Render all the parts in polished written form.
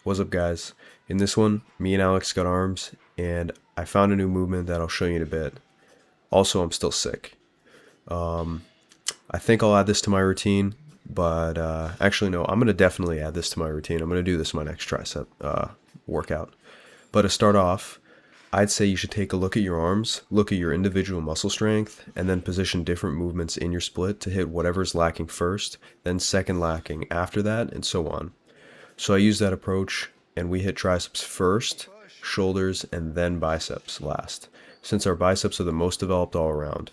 What's up, guys? In this one, me and Alex got arms, and I found a new movement that I'll show you in a bit. Also, I'm still sick. I think I'll add this to my routine, but actually, no, I'm going to definitely add this to my routine. I'm going to do this in my next tricep workout. But to start off, I'd say you should take a look at your arms, look at your individual muscle strength, and then position different movements in your split to hit whatever's lacking first, then second lacking after that, and so on. So I use that approach, and we hit triceps first, shoulders, and then biceps last, since our biceps are the most developed all around.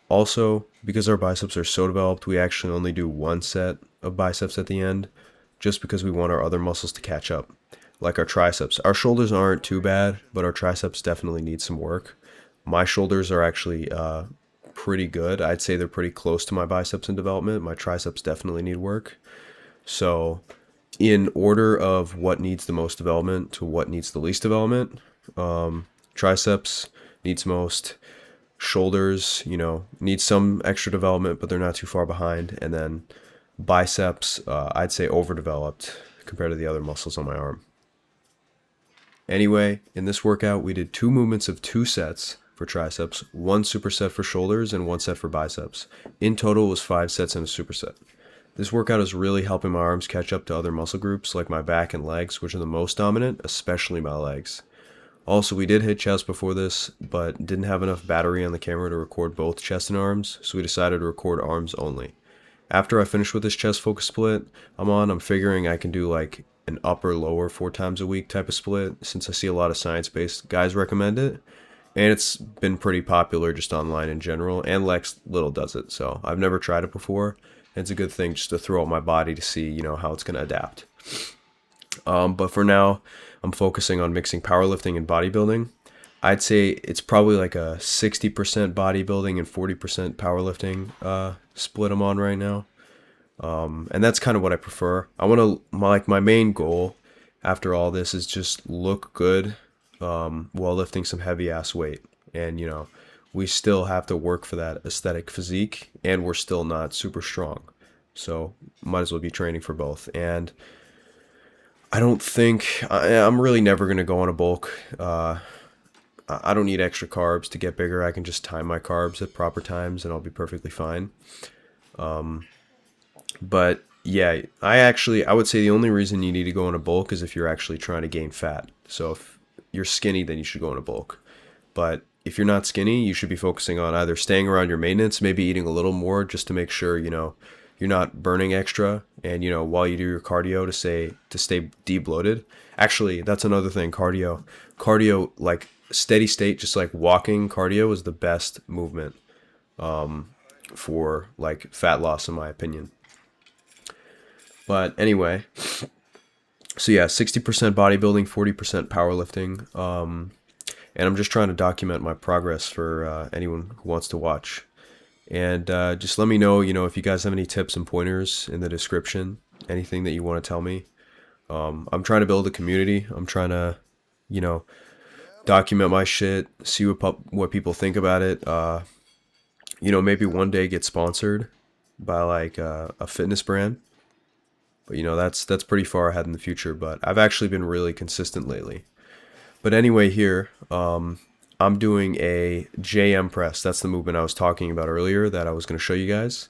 Also, because our biceps are so developed, we actually only do one set of biceps at the end, just because we want our other muscles to catch up. Like our triceps. Our shoulders aren't too bad, but our triceps definitely need some work. My shoulders are actually pretty good. I'd say they're pretty close to my biceps in development. My triceps definitely need work. So, in order of what needs the most development to what needs the least development, triceps needs most, shoulders, need some extra development, but they're not too far behind, and then biceps, I'd say overdeveloped compared to the other muscles on my arm. Anyway, in this workout, we did two movements of two sets for triceps, one superset for shoulders, and one set for biceps. In total, it was 5 sets and a superset. This workout is really helping my arms catch up to other muscle groups like my back and legs, which are the most dominant, especially my legs. Also, we did hit chest before this, but didn't have enough battery on the camera to record both chest and arms, so we decided to record arms only. After I finish with this chest focus split I'm figuring I can do like an upper lower 4 times a week type of split, since I see a lot of science-based guys recommend it. And it's been pretty popular just online in general, and Lex Little does it, so I've never tried it before. It's a good thing just to throw out my body to see, how it's going to adapt. But for now, I'm focusing on mixing powerlifting and bodybuilding. I'd say it's probably like a 60% bodybuilding and 40% powerlifting split I'm on right now. And that's kind of what I prefer. I want to, my main goal after all this is just look good while lifting some heavy ass weight. And, we still have to work for that aesthetic physique, and we're still not super strong. So might as well be training for both. And I don't think I'm really never going to go on a bulk. I don't need extra carbs to get bigger. I can just time my carbs at proper times and I'll be perfectly fine. But yeah, I would say the only reason you need to go on a bulk is if you're actually trying to gain fat. So if you're skinny, then you should go on a bulk. But if you're not skinny, you should be focusing on either staying around your maintenance, maybe eating a little more just to make sure, you're not burning extra, and while you do your cardio to stay debloated. Actually, that's another thing. Cardio, like steady state, just like walking cardio, is the best movement for like fat loss in my opinion. But anyway, so yeah, 60% bodybuilding, 40% powerlifting, and I'm just trying to document my progress for anyone who wants to watch. And just let me know, if you guys have any tips and pointers in the description, anything that you want to tell me. I'm trying to build a community. I'm trying to, you know, document my shit, see what people think about it. Maybe one day get sponsored by like a fitness brand. But that's pretty far ahead in the future. But I've actually been really consistent lately. But anyway, here, I'm doing a JM press. That's the movement I was talking about earlier that I was going to show you guys.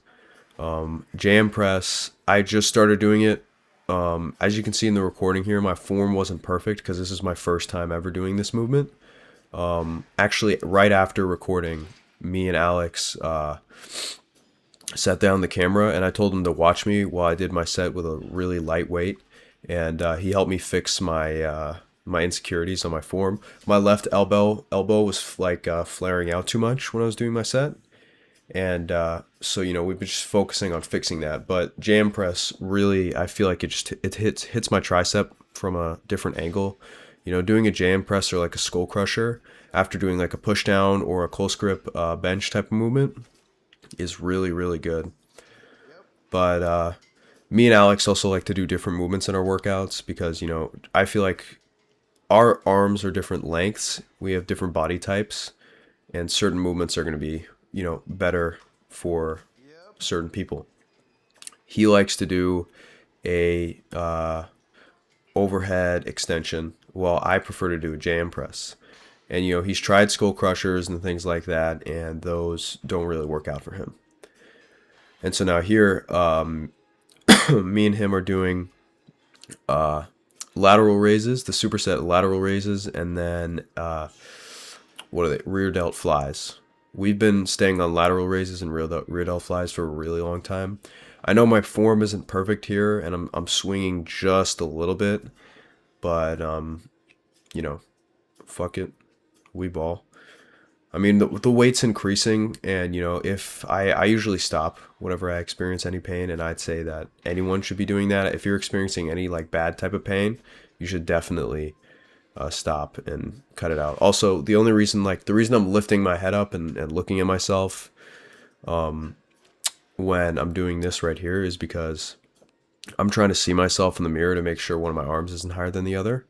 JM press, I just started doing it. As you can see in the recording here, my form wasn't perfect because this is my first time ever doing this movement. Actually, right after recording, me and Alex sat down the camera and I told him to watch me while I did my set with a really light weight. And he helped me fix my insecurities on my form. My left elbow was like flaring out too much when I was doing my set. And so we've been just focusing on fixing that. But jam press really, I feel like it hits my tricep from a different angle. Doing a jam press or like a skull crusher after doing like a push down or a close grip bench type of movement is really, really good. But me and Alex also like to do different movements in our workouts because I feel like our arms are different lengths. We have different body types, and certain movements are going to be better for certain people. He likes to do a overhead extension, while I prefer to do a jam press. And, you know, he's tried skull crushers and things like that, and those don't really work out for him. And so now here, me and him are doing lateral raises, the superset lateral raises, and then what are they? Rear delt flies. We've been staying on lateral raises and rear delt flies for a really long time. I know my form isn't perfect here, and I'm swinging just a little bit, but you know, fuck it, we ball. I mean, the weight's increasing, and you know, if I usually stop whenever I experience any pain, and I'd say that anyone should be doing that. If you're experiencing any like bad type of pain, you should definitely stop and cut it out. Also, the reason I'm lifting my head up and looking at myself when I'm doing this right here is because I'm trying to see myself in the mirror to make sure one of my arms isn't higher than the other.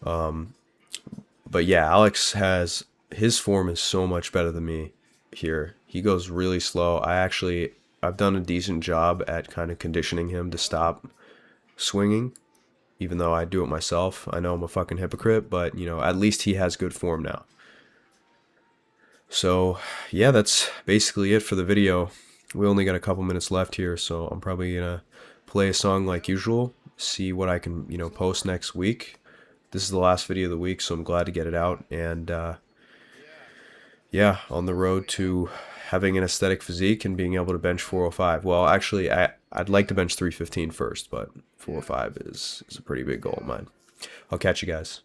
But yeah, Alex his form is so much better than me here. He goes really slow. I've done a decent job at kind of conditioning him to stop swinging, even though I do it myself. I know I'm a fucking hypocrite, but you know, at least he has good form now. So yeah, that's basically it for the video. We only got a couple minutes left here, so I'm probably gonna play a song like usual, see what I can, you know, post next week. This is the last video of the week, so I'm glad to get it out. And yeah, on the road to having an aesthetic physique and being able to bench 405. Well, actually, I'd like to bench 315 first, but 405 is a pretty big goal of mine. I'll catch you guys.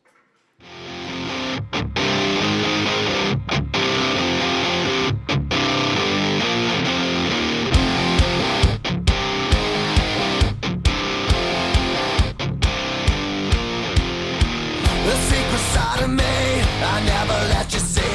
The secret side of me, I never let you see.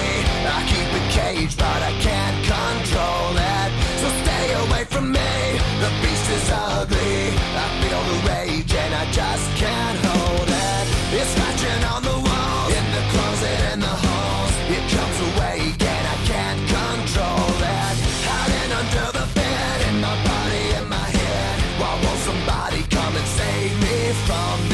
I keep it caged, but I can't control it. So stay away from me, the beast is ugly. I feel the rage and I just can't hold it. It's scratching on the walls, in the closet and the halls. It comes awake and I can't control it. Hiding under the bed, in my body, in my head. Why won't somebody come and save me from this?